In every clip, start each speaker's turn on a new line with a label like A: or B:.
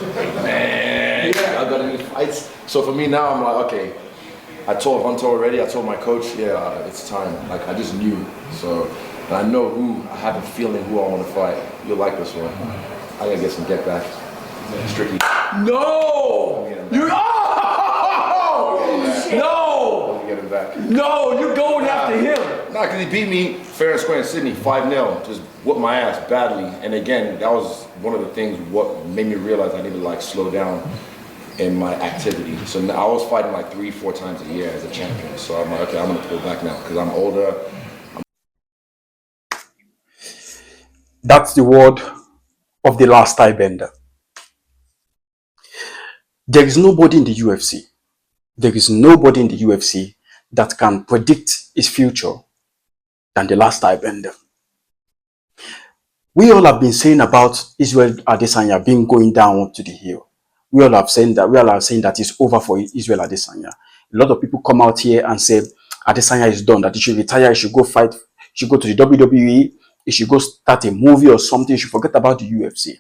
A: Man, I got any fights. So for me now, I'm like, okay. I told Hunter already. I told my coach, yeah, it's time. Like I just knew. So and I know who. I have a feeling who I want to fight. You'll like this one. I gotta get some get back. Strickland. No! You no! Get him back. No, you're going after him. Nah, because he beat me fair and square in Sydney, 5-0. Just whooped my ass badly. And again, that was one of the things what made me realize I need to like slow down in my activity. So now I was fighting like 3-4 times a year as a champion. So I'm like, okay, I'm gonna pull back now because I'm older.
B: That's the word of the last tie bender. There is nobody in the UFC. There is nobody in the UFC that can predict his future than the last tie bender. We all have been saying about Israel Adesanya being going down to the hill. We all have saying that it's over for Israel Adesanya. A lot of people come out here and say Adesanya is done, that he should retire, he should go fight, he should go to the WWE, he should go start a movie or something, he should forget about the UFC.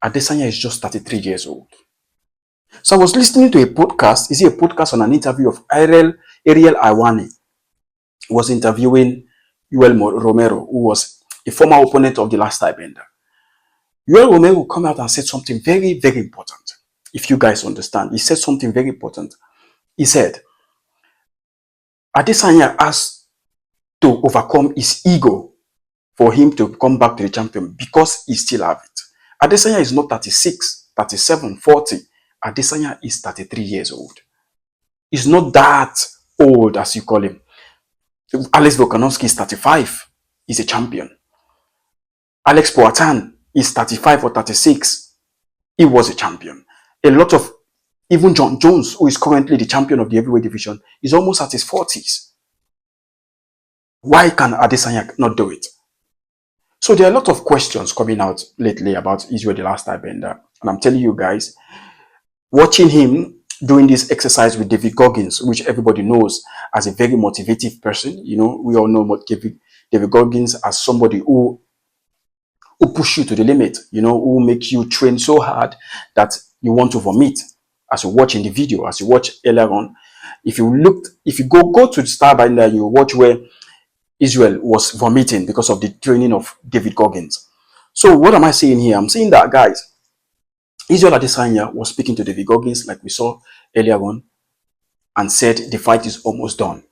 B: Adesanya is just 33 years old. So I was listening to a podcast. Is it a podcast on an interview of Ariel Iwani? He was interviewing Yoel Romero, who was a former opponent of the last tie bender. Yoel Romero come out and said something very, very important. If you guys understand, he said something very important. He said, Adesanya has to overcome his ego for him to come back to the champion because he still have it. Adesanya is not 36, 37, 40. Adesanya is 33 years old. He's not that old as you call him. Alex Volkanovski is 35. He's a champion. Alex Poatan is 35 or 36. He was a champion. A lot of, even John Jones, who is currently the champion of the heavyweight division, is almost at his 40s. Why can Adesanya not do it? So there are a lot of questions coming out lately about Israel the last tie bender. And I'm telling you guys, watching him doing this exercise with David Goggins, which everybody knows as a very motivative person. You know, we all know David Goggins as somebody who push you to the limit, you know, who make you train so hard that you want to vomit. As you watch in the video, as you watch earlier on, if you go to the Star Binder, you watch where Israel was vomiting because of the training of David Goggins. So what am I saying here? I'm saying that, guys, Israel Adesanya was speaking to David Goggins, like we saw earlier on, and said the fight is almost done.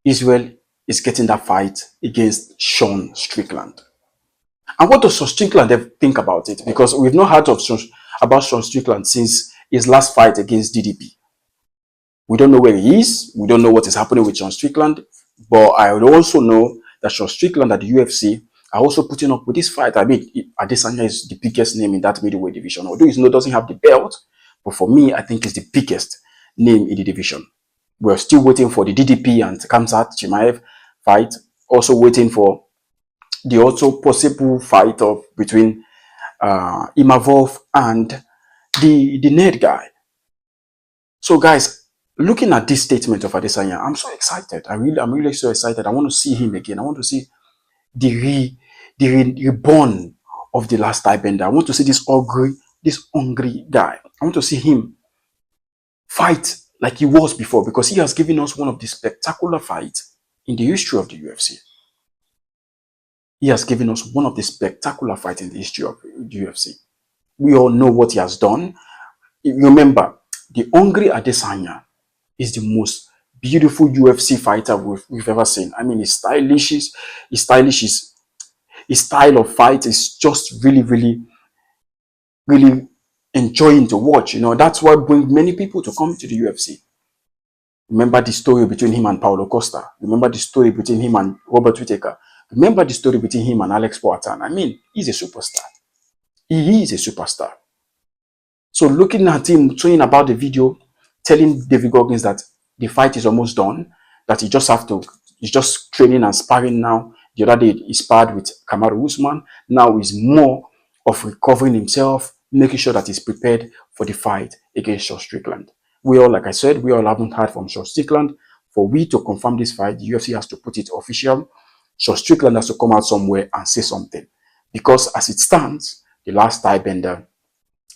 B: Israel is getting that fight against Sean Strickland. And what does Sean Strickland think about it? Because we've not heard about Sean Strickland since his last fight against DDP. We don't know where he is. We don't know what is happening with Sean Strickland. But I also know that Sean Strickland at the UFC are also putting up with this fight. I mean, Adesanya is the biggest name in that middleweight division. Although he doesn't have the belt, but for me, I think it's the biggest name in the division. We're still waiting for the DDP and Khamzat Chimaev fight. Also waiting for the also possible fight between Imavov and the Ned guy. So guys, looking at this statement of Adesanya, I'm so excited. I'm really so excited. I want to see him again. I want to see the reborn of the last tie bender. I want to see this hungry guy. I want to see him fight like he was before, because he has given us one of the spectacular fights in the history of the UFC. He has given us one of the spectacular fights in the history of the UFC. We all know what he has done. Remember, the hungry Adesanya is the most beautiful UFC fighter we've ever seen. I mean, his style of fight is just really, really, really enjoying to watch. You know, that's what brings many people to come to the UFC. Remember the story between him and Paulo Costa. Remember the story between him and Robert Whittaker. Remember the story between him and Alex Poatan. I mean, he's a superstar. He is a superstar. So looking at him, showing about the video, telling David Goggins that the fight is almost done, that he's just training and sparring now. The other day he sparred with Kamaru Usman. Now he's more of recovering himself, making sure that he's prepared for the fight against Sean Strickland. Like I said, we all haven't heard from Sean Strickland. For we to confirm this fight, the UFC has to put it official. Sean Strickland has to come out somewhere and say something. Because as it stands, the last tie bender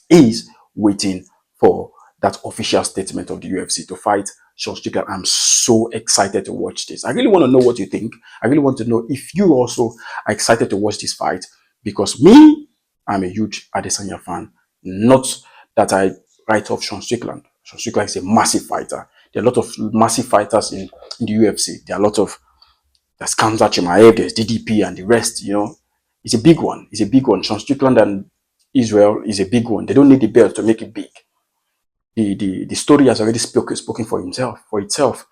B: is waiting for that official statement of the UFC to fight Sean Strickland. I'm so excited to watch this. I really want to know what you think. I really want to know if you also are excited to watch this fight, because me, I'm a huge Adesanya fan. Not that I write off Sean Strickland. Sean Strickland is a massive fighter. There are a lot of massive fighters in the UFC. There are a lot of, there's Kamza Chimaev, there's DDP and the rest, you know. It's a big one. It's a big one. Sean Strickland and Israel is a big one. They don't need the belt to make it big. The story has already spoken for itself.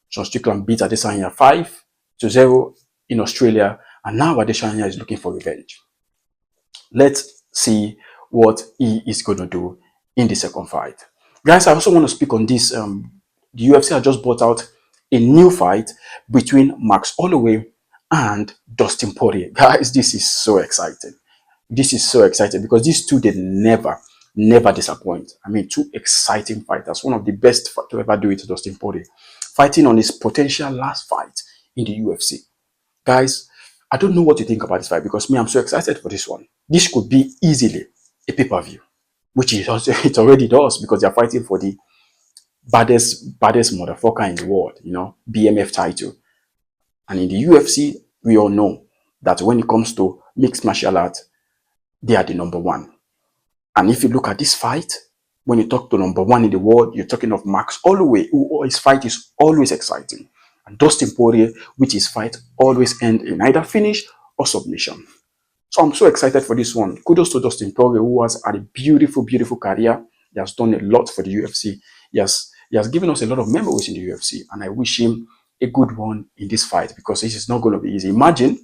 B: Sean Strickland beat Adesanya 5-0 in Australia, and now Adesanya is looking for revenge. Let's see what he is going to do in the second fight. Guys, I also want to speak on this. The UFC has just brought out a new fight between Max Holloway and Dustin Poirier. Guys, this is so exciting. This is so exciting because these two, they never disappoint. I mean, two exciting fighters. One of the best to ever do it, Dustin Poirier, fighting on his potential last fight in the UFC. Guys, I don't know what you think about this fight, because me, I'm so excited for this one. This could be easily a pay-per-view, which it already does, because they're fighting for the baddest motherfucker in the world, you know, BMF title. And in the UFC, we all know that when it comes to mixed martial arts, they are the number one. And if you look at this fight, when you talk to number one in the world, you're talking of Max Holloway, who his fight is always exciting. And Dustin Poirier, which his fight always end in either finish or submission. So I'm so excited for this one. Kudos to Dustin Poirier, who has had a beautiful, beautiful career. He has done a lot for the UFC. He has given us a lot of memories in the UFC. And I wish him a good one in this fight, because this is not going to be easy. Imagine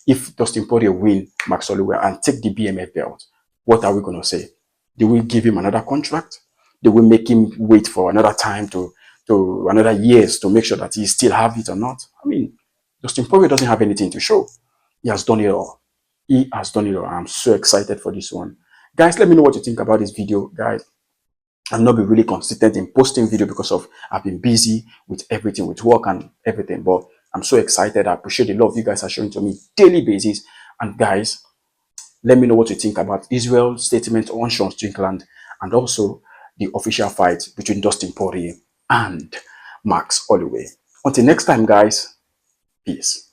B: if Dustin Poirier win Max Holloway and take the BMF belt. What are we going to say? Do we give him another contract? Do we make him wait for another time to another years to make sure that he still have it or not? I mean, Dustin Poirier doesn't have anything to show. He has done it all. He has done it all. I'm so excited for this one. Guys, let me know what you think about this video. Guys, I've not been really consistent in posting video because of I've been busy with everything, with work and everything. But I'm so excited. I appreciate the love you guys are showing to me daily basis. And guys, let me know what you think about Israel's statement on Sean Strickland, and also the official fight between Dustin Poirier and Max Holloway. Until next time, guys, peace.